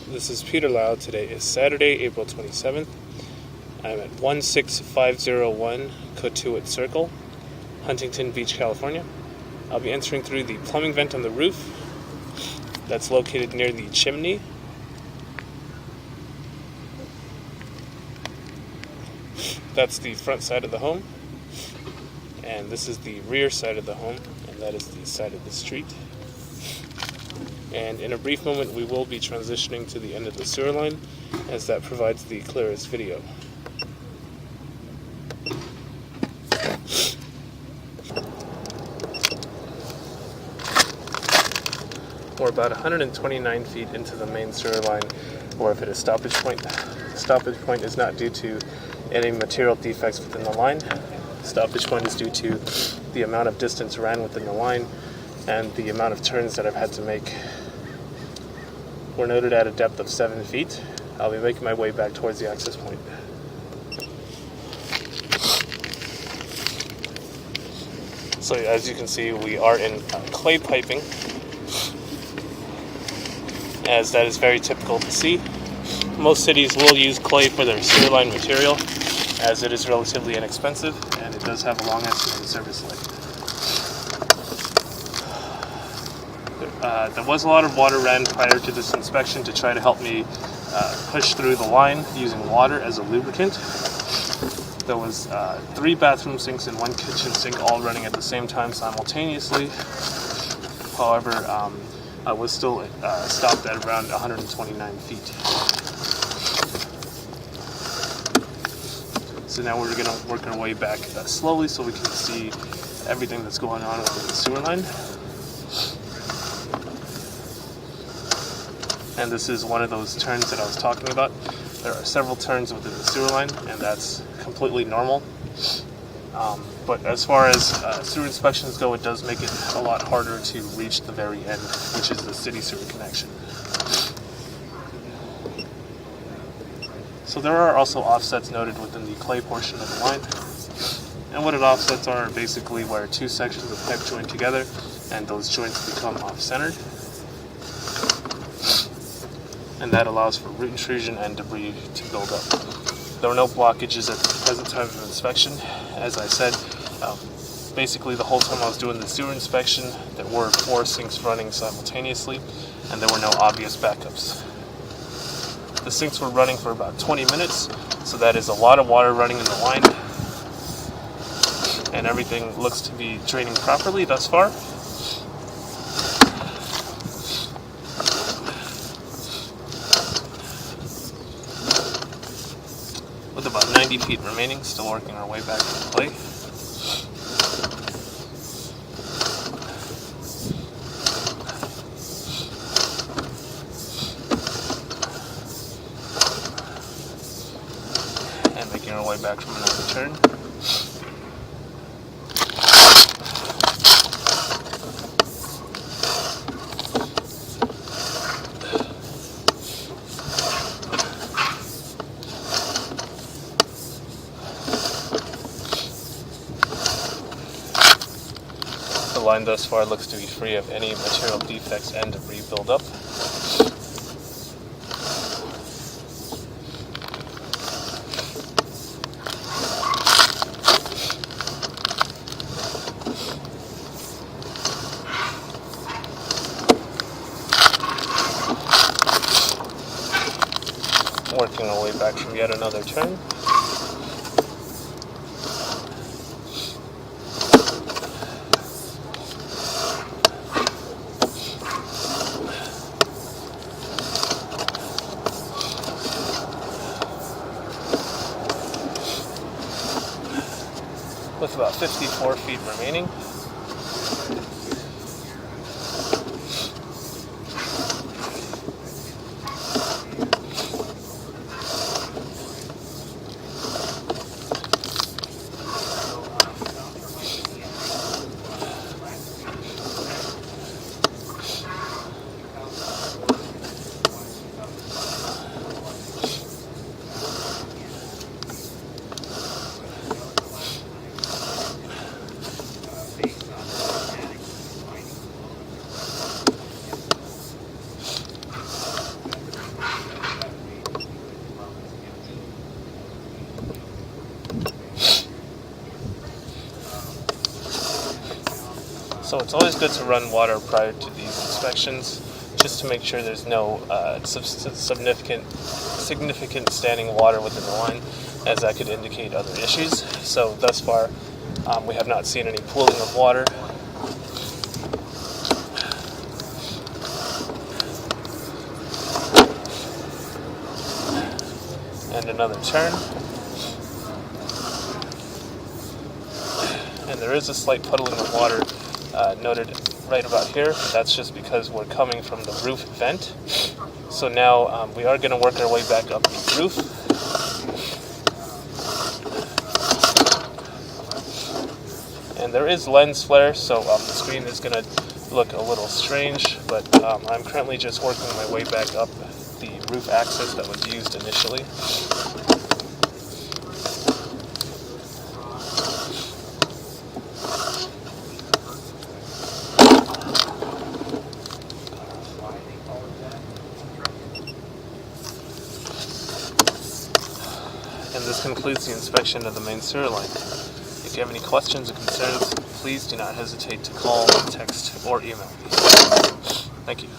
This is Peter Lau. Today is Saturday, April 27th. I'm at 16501 Cotuit Circle, Huntington Beach, California. I'll be entering through the plumbing vent on the roof that's located near the chimney. That's the front side of the home, and this is the rear side of the home, and that is the side of the street. And in a brief moment we will be transitioning to the end of the sewer line, as that provides the clearest video. We're about 129 feet into the main sewer line, where if it is stoppage point. Stoppage point is not due to any material defects within the line. Stoppage point is due to the amount of distance ran within the line and the amount of turns that I've had to make. We're noted at a depth of 7 feet. I'll be making my way back towards the access point. So as you can see, we are in clay piping, as that is very typical to see. Most cities will use clay for their sewer line material, as it is relatively inexpensive and it does have a long estimated service life. There was a lot of water ran prior to this inspection to try to help me push through the line using water as a lubricant. There was 3 bathroom sinks and 1 kitchen sink all running at the same time simultaneously. However, I was still stopped at around 129 feet. So now we're going to work our way back slowly so we can see everything that's going on within the sewer line. And this is one of those turns that I was talking about. There are several turns within the sewer line, and that's completely normal. But as far as sewer inspections go, it does make it a lot harder to reach the very end, which is the city sewer connection. So there are also offsets noted within the clay portion of the line. And what offsets are basically where 2 sections of pipe join together and those joints become off-centered. And that allows for root intrusion and debris to build up. There were no blockages at the present time of inspection. As I said, basically the whole time I was doing the sewer inspection, there were 4 sinks running simultaneously, and there were no obvious backups. The sinks were running for about 20 minutes, so that is a lot of water running in the line, and everything looks to be draining properly thus far. With about 90 feet remaining, still working our way back to the clay. And making our way back from another turn. The line thus far looks to be free of any material defects and debris buildup. Working our way back from yet another turn. With about 54 feet remaining. So it's always good to run water prior to these inspections, just to make sure there's no significant standing water within the line, as that could indicate other issues. So thus far, we have not seen any pooling of water. And another turn. And there is a slight puddling of water noted right about here. That's just because we're coming from the roof vent. So now we are going to work our way back up the roof. And there is lens flare, so the screen is going to look a little strange, but I'm currently just working my way back up the roof access that was used initially. And this concludes the inspection of the main sewer line. If you have any questions or concerns, please do not hesitate to call, text, or email me. Thank you.